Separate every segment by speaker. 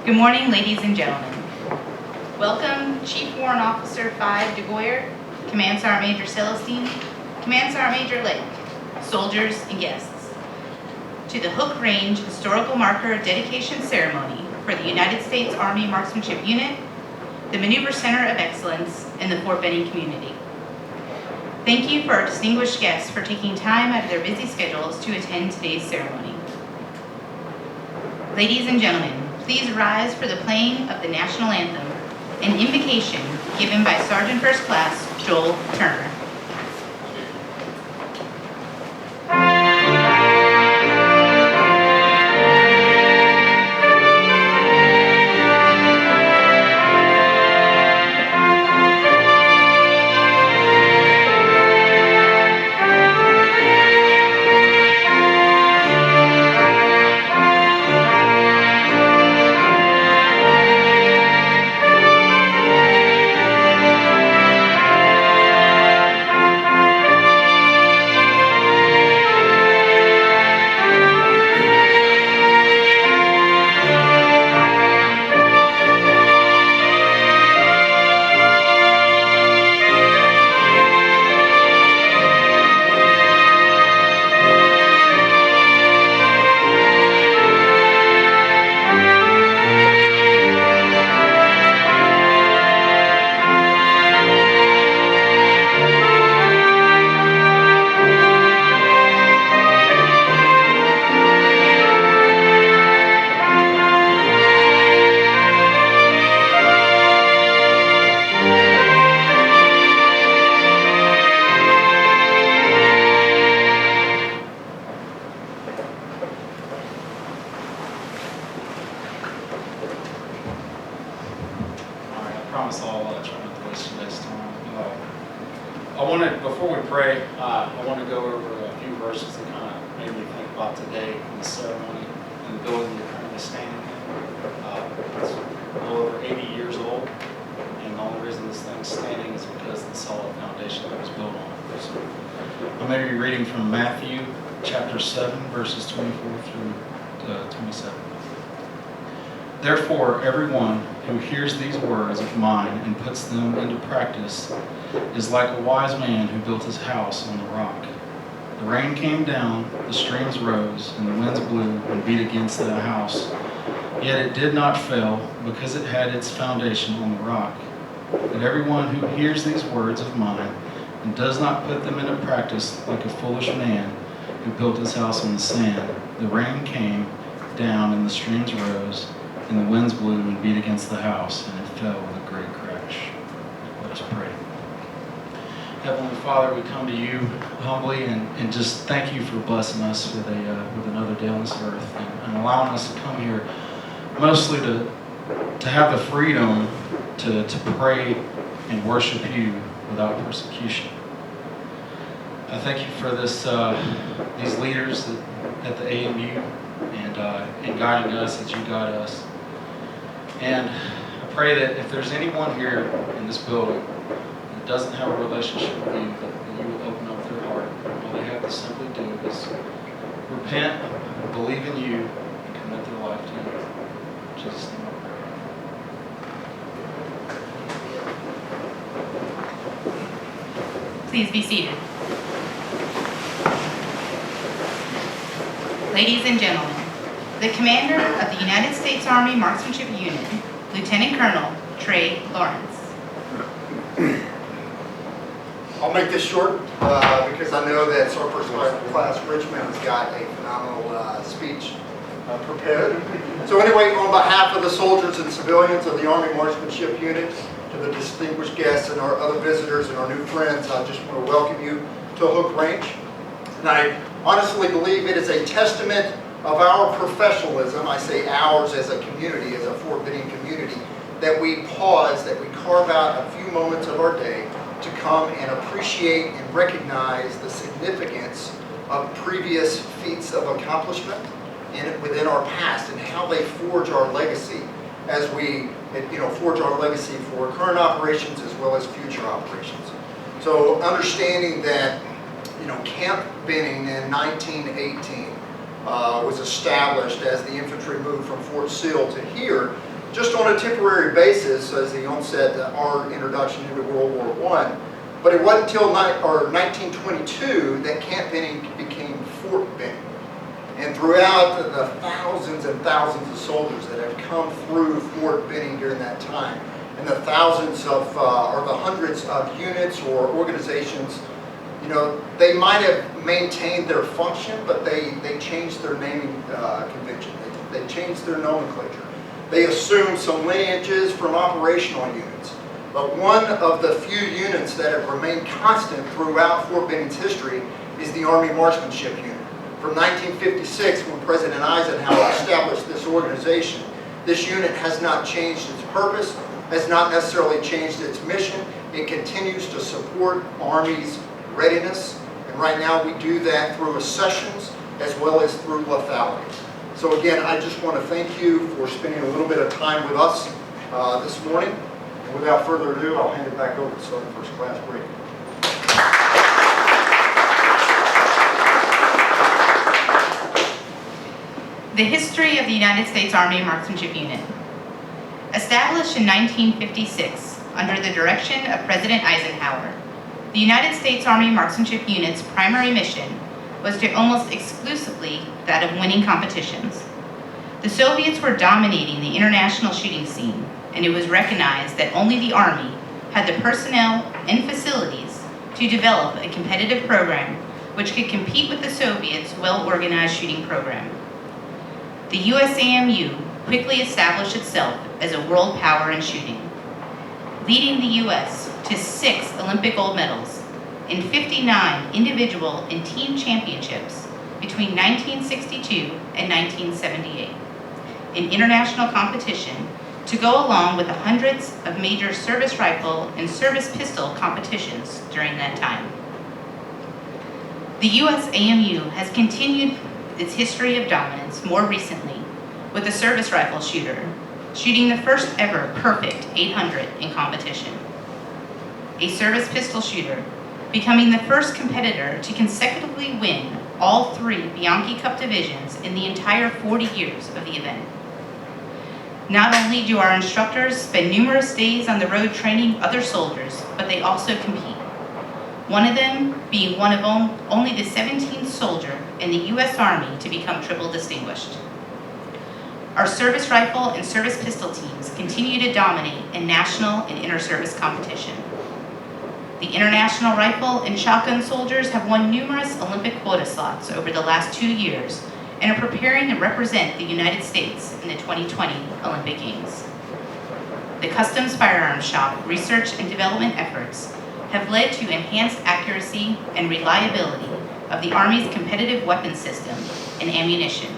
Speaker 1: Good morning, ladies and gentlemen. Welcome Chief Warrant Officer 5 DeGoyer, Command Sergeant Major Celestine, Command Sergeant Major Lake, soldiers and guests, to the Hook Range Historical Marker Dedication Ceremony for the United States Army Marksmanship Unit, the Maneuver Center of Excellence, and the Fort Benning community. Thank you for our distinguished guests for taking time out of their busy schedules to attend today's ceremony. Ladies and gentlemen, please rise for the playing of the national anthem, an invocation given by Sergeant First Class Joel Turner.
Speaker 2: Before we pray, I want to go over a few verses that kind of made me think about today in the ceremony and the building you're currently standing in. It's a little over 80 years old, and the only reason this thing's standing is because of the solid foundation that was built on it. So I'm going to be reading from Matthew chapter 7, verses 24 through 27. Therefore, everyone who hears these words of mine and puts them into practice is like a wise man who built his house on the rock. The rain came down, the streams rose, and the winds blew and beat against that house. Yet it did not fail, because it had its foundation on the rock. But everyone who hears these words of mine and does not put them into practice, like a foolish man who built his house on the sand, the rain came down and the streams rose, and the winds blew and beat against the house, and it fell with a great crash. Let us pray. Heavenly Father, we come to you humbly and just thank you for blessing us with another day on this earth and allowing us to come here mostly to have the freedom to pray and worship you without persecution. I thank you for these leaders at the AMU and guiding us as you guide us. And I pray that if there's anyone here in this building that doesn't have a relationship with you, that you will open up their heart. All they have to simply do is repent, believe in you, and commit their life to you. In Jesus' name I
Speaker 1: Please be seated. Ladies and gentlemen, the commander of the United States Army Marksmanship Unit, Lieutenant Colonel Trey Lawrence.
Speaker 3: I'll make this short because I know that Sergeant First Class Richmond has got a phenomenal speech prepared. So anyway, on behalf of the soldiers and civilians of the Army Marksmanship Unit, to the distinguished guests and our other visitors and our new friends, I just want to welcome you to Hook Range. And I honestly believe it is a testament of our professionalism, I say ours as a community, as a Fort Benning community, that we pause, that we carve out a few moments of our day to come and appreciate and recognize the significance of previous feats of accomplishment within our past and how they forge our legacy as we forge our legacy for current operations as well as future operations. So understanding that Camp Benning in 1918 was established as the infantry moved from Fort Sill to here, just on a temporary basis as the onset of our introduction into World War I. But it wasn't until 1922 that Camp Benning became Fort Benning. And throughout the thousands and thousands of soldiers that have come through Fort Benning during that time, and the thousands of, or the hundreds of units or organizations, you know, they might have maintained their function, but they changed their naming convention. They changed their nomenclature. They assumed some lineages from operational units. But one of the few units that have remained constant throughout Fort Benning's history is the Army Marksmanship Unit. From 1956, when President Eisenhower established this organization, this unit has not changed its purpose, has not necessarily changed its mission. It continues to support Army's readiness, and right now we do that through accessions as well as through lethality. So again, I just want to thank you for spending a little bit of time with us this morning. And without further ado, I'll hand it back over to Sergeant First Class Brady.
Speaker 1: The history of the United States Army Marksmanship Unit. Established in 1956 under the direction of President Eisenhower, the United States Army Marksmanship Unit's primary mission was to almost exclusively that of winning competitions. The Soviets were dominating the international shooting scene, and it was recognized that only the Army had the personnel and facilities to develop a competitive program which could compete with the Soviets' well-organized shooting program. The USAMU quickly established itself as a world power in shooting, leading the U.S. to 6 Olympic gold medals and 59 individual and team championships between 1962 and 1978 in international competition, to go along with the hundreds of major service rifle and service pistol competitions during that time. The USAMU has continued its history of dominance more recently with the service rifle shooter, shooting the first ever perfect 800 in competition. A service pistol shooter, becoming the first competitor to consecutively win all 3 Bianchi Cup divisions in the entire 40 years of the event. Not only do our instructors spend numerous days on the road training other soldiers, but they also compete. One of them being one of only the 17th soldier in the U.S. Army to become triple distinguished. Our service rifle and service pistol teams continue to dominate in national and inter-service competition. The international rifle and shotgun soldiers have won numerous Olympic quota slots over the last 2 years and are preparing to represent the United States in the 2020 Olympic Games. The Customs Firearms Shop research and development efforts have led to enhanced accuracy and reliability of the Army's competitive weapons system and ammunition,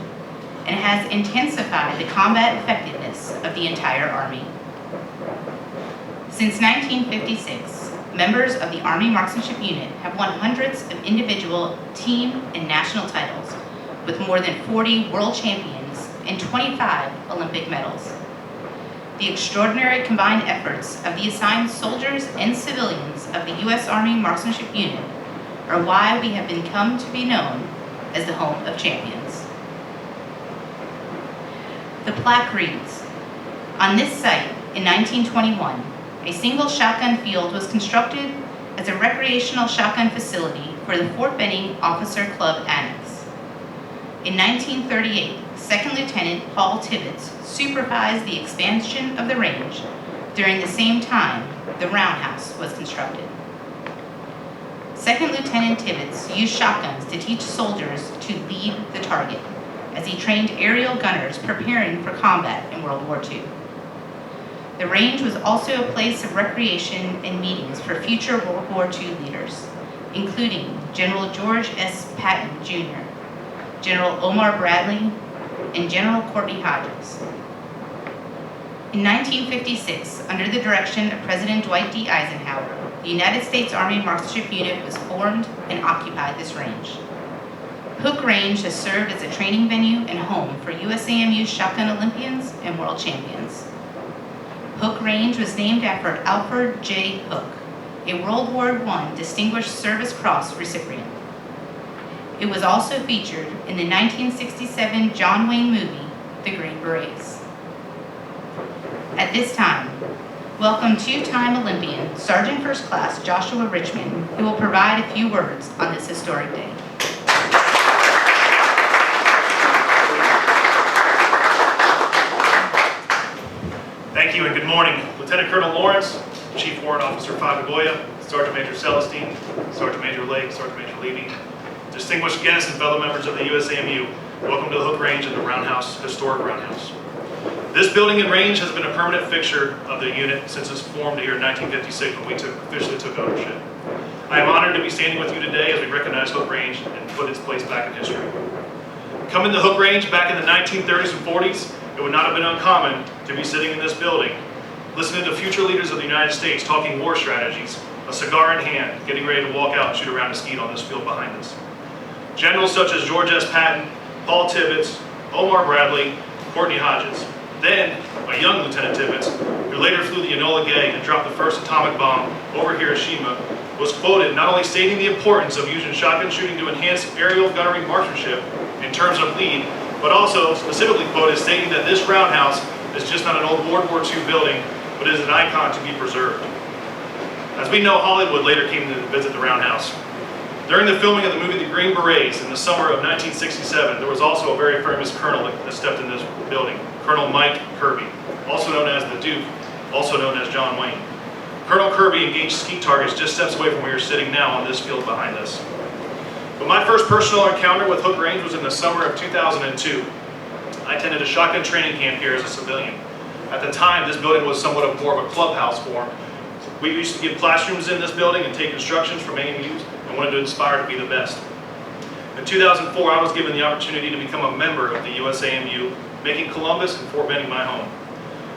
Speaker 1: and has intensified the combat effectiveness of the entire Army. Since 1956, members of the Army Marksmanship Unit have won hundreds of individual, team, and national titles, with more than 40 world champions and 25 Olympic medals. The extraordinary combined efforts of the assigned soldiers and civilians of the U.S. Army Marksmanship Unit are why we have come to be known as the home of champions. The plaque reads, "On this site in 1921, a single shotgun field was constructed as a recreational shotgun facility for the Fort Benning Officer Club Annex. In 1938, Second Lieutenant Paul Tibbets supervised the expansion of the range. During the same time, the roundhouse was constructed. Second Lieutenant Tibbets used shotguns to teach soldiers to lead the target, as he trained aerial gunners preparing for combat in World War II. The range was also a place of recreation and meetings for future World War II leaders, including General George S. Patton, Jr., General Omar Bradley, and General Courtney Hodges. In 1956, under the direction of President Dwight D. Eisenhower, the United States Army Marksmanship Unit was formed and occupied this range. Hook Range has served as a training venue and home for USAMU shotgun Olympians and world champions. Hook Range was named after Alfred J. Hook, a World War I Distinguished Service Cross recipient. It was also featured in the 1967 John Wayne movie, The Green Berets. At this time, welcome two-time Olympian, Sergeant First Class Joshua Richmond, who will provide a few words on this historic day.
Speaker 4: Thank you and good morning. Lieutenant Colonel Lawrence, Chief Warrant Officer 5 DeGoya, Sergeant Major Celestine, Sergeant Major Lake, Sergeant Major Levy, distinguished guests and fellow members of the USAMU, welcome to the Hook Range and the Roundhouse, historic Roundhouse. This building and range has been a permanent fixture of the unit since its formed here in 1956 when we officially took ownership. I am honored to be standing with you today as we recognize Hook Range and put its place back in history. Coming to Hook Range back in the 1930s and 40s, it would not have been uncommon to be sitting in this building, listening to future leaders of the United States talking war strategies, a cigar in hand, getting ready to walk out and shoot around a skeet on this field behind us. Generals such as George S. Patton, Paul Tibbets, Omar Bradley, Courtney Hodges. Then, a young Lieutenant Tibbets, who later flew the Enola Gay and dropped the first atomic bomb over Hiroshima, was quoted not only stating the importance of using shotgun shooting to enhance aerial gunnery marksmanship in terms of lead, but also specifically quoted stating that this roundhouse is just not an old World War II building, but is an icon to be preserved. As we know, Hollywood later came to visit the roundhouse. During the filming of the movie The Green Berets in the summer of 1967, there was also a very famous colonel that stepped in this building, Colonel Mike Kirby, also known as the Duke, also known as John Wayne. Colonel Kirby engaged skeet targets just steps away from where you're sitting now on this field behind us. But my first personal encounter with Hook Range was in the summer of 2002. I attended a shotgun training camp here as a civilian. At the time, this building was somewhat of more of a clubhouse form. We used to give classrooms in this building and take instructions from AMUs and wanted to inspire to be the best. In 2004, I was given the opportunity to become a member of the USAMU, making Columbus and Fort Benning my home.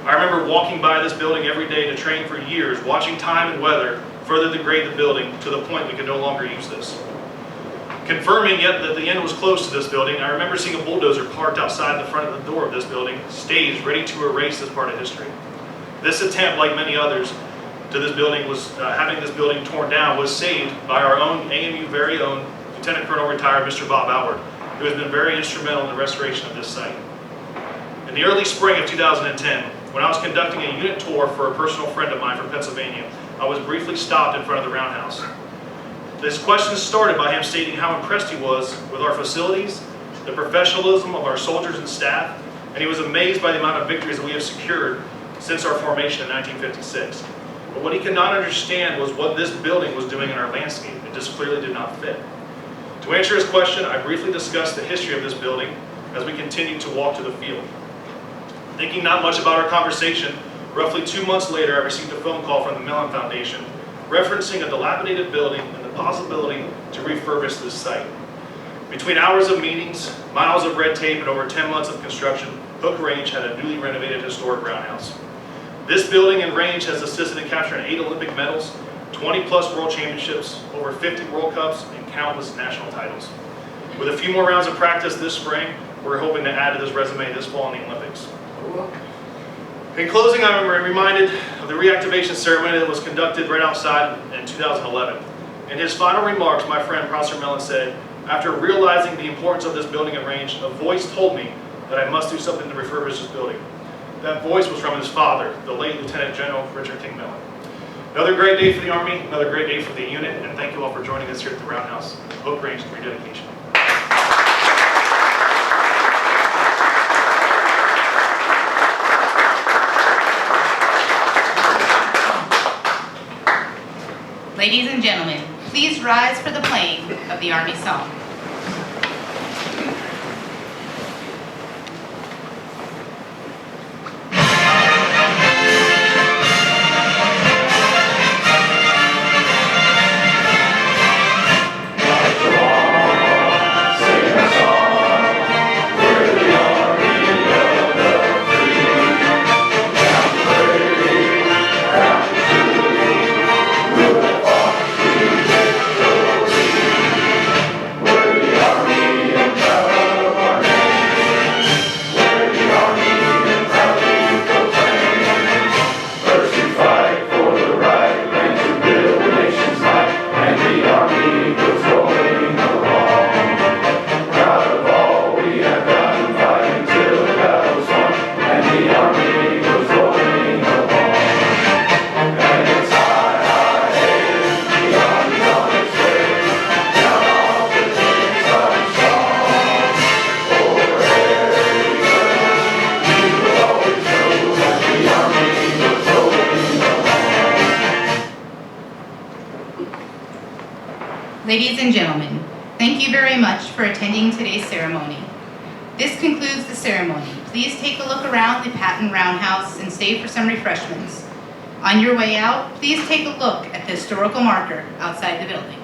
Speaker 4: I remember walking by this building every day to train for years, watching time and weather further degrade the building to the point we could no longer use this. Confirming yet that the end was close to this building, I remember seeing a bulldozer parked outside the front of the door of this building, staged, ready to erase this part of history. This attempt, like many others, to this building was having this building torn down was saved by our own AMU very own Lieutenant Colonel retired Mr. Bob Outward, who has been very instrumental in the restoration of this site. In the early spring of 2010, when I was conducting a unit tour for a personal friend of mine from Pennsylvania, I was briefly stopped in front of the roundhouse. This question started by him stating how impressed he was with our facilities, the professionalism of our soldiers and staff, and he was amazed by the amount of victories that we have secured since our formation in 1956. But what he could not understand was what this building was doing in our landscape. It just clearly did not fit. To answer his question, I briefly discussed the history of this building as we continued to walk to the field. Thinking not much about our conversation, roughly 2 months later, I received a phone call from the Mellon Foundation referencing a dilapidated building and the possibility to refurbish this site. Between hours of meetings, miles of red tape, and over 10 months of construction, Hook Range had a newly renovated historic roundhouse. This building and range has assisted in capturing 8 Olympic medals, 20 plus world championships, over 50 World Cups, and countless national titles. With a few more rounds of practice this spring, we're hoping to add to this resume this fall in the Olympics. In closing, I'm reminded of the reactivation ceremony that was conducted right outside in 2011. In his final remarks, my friend Prosser Mellon said, "After realizing the importance of this building and range, a voice told me that I must do something to refurbish this building." That voice was from his father, the late Lieutenant General Richard King Mellon. Another great day for the Army, another great day for the unit, and thank you all for joining us here at the Roundhouse. Hook Range rededication.
Speaker 1: Ladies and gentlemen, please rise for the playing of the Army Song.
Speaker 5: We're
Speaker 1: Ladies and gentlemen, thank you very much for attending today's ceremony. This concludes the ceremony. Please take a look around the Patton Roundhouse and stay for some refreshments. On your way out, please take a look at the historical marker outside the building.